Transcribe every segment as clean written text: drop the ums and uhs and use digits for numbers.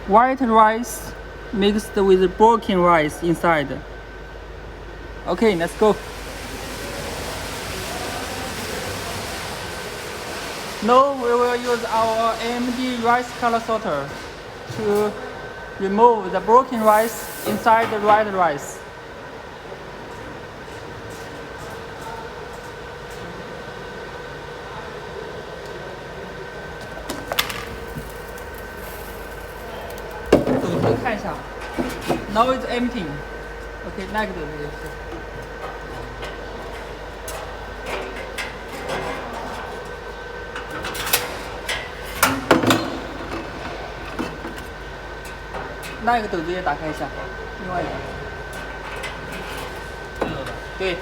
white rice mixed with broken rice inside. Okay, let's go. Now we will use our AMD rice color sorter to remove the broken rice inside the white rice. Now it's empty. Okay, next this.那个斗子也打开一下，另外一个。对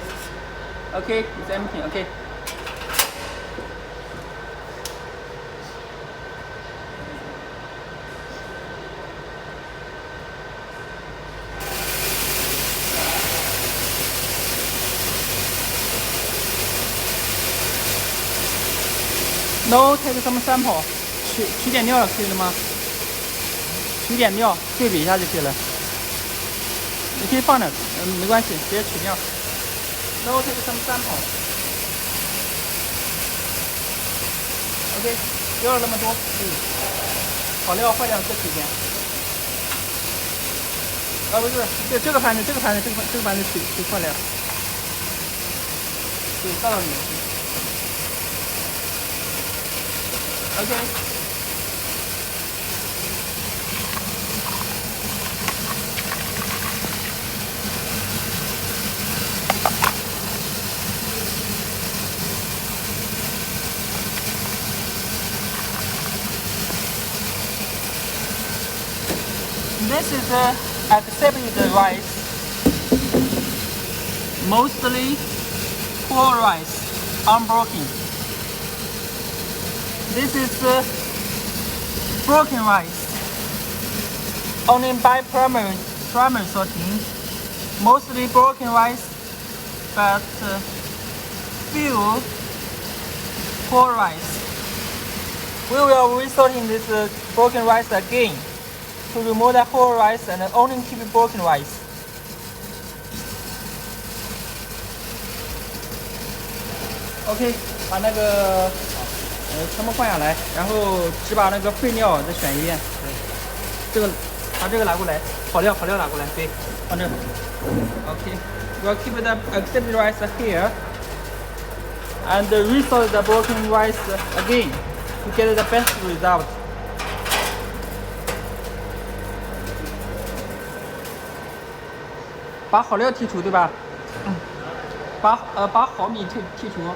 ，OK， it's empty. OK。Now take some sample， 取点料可以了吗？取点料对比一下就可以了。你可以放着，没关系，直接取料。Now take some sample。OK， 不要那么多，好料坏掉再取一点。不是，这个盘子取坏料。对，倒到里面去。OK。This is accepted rice, mostly poor rice, unbroken. This is broken rice, only by primary sorting, mostly broken rice, but few poor rice. We will resorting this broken rice again to remove the whole rice and only keep broken rice. OK， 把那个全部放下来，然后只把那个废料再选一遍。这个把这个拿过来，好料拿过来，对，放这。OK， we'll keep the accepted rice here and resort the broken rice again to get the best result. 把好料剔除，对吧？把好米剔除。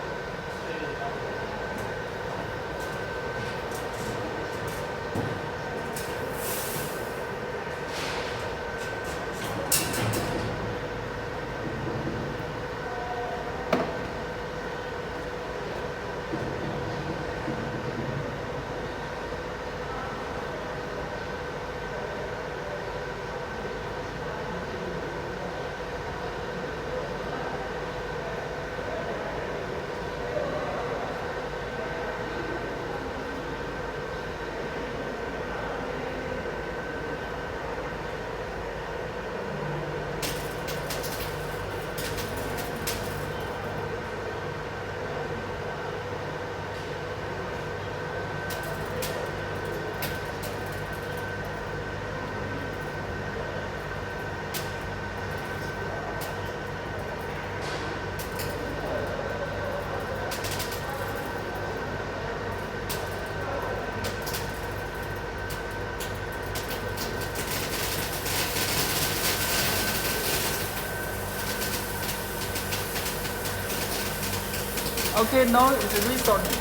Okay, now it's resorting.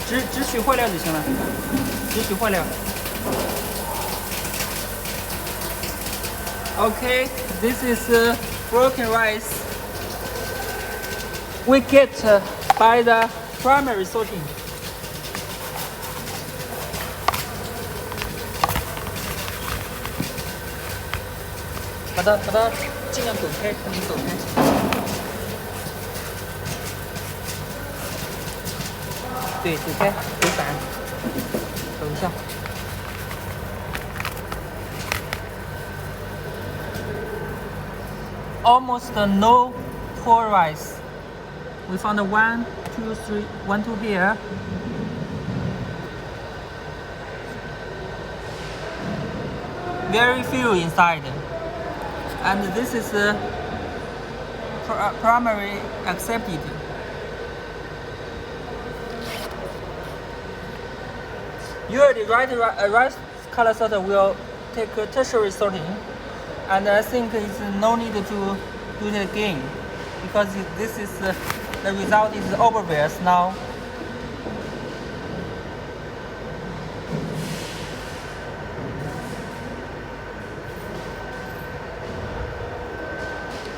只取坏料就行了，只取坏料。Okay, this is broken rice. We get by the primary sorting. 把它尽量走开，让你走开。对，走开，走散，走一下。Almost no poor rice. We found 1, 2, 3, 1, 2 here. Very few inside. And this is primary accepted. Usually rice color sorter will take tertiary sorting, and I think it's no need to do it again because this is the result is overbears now.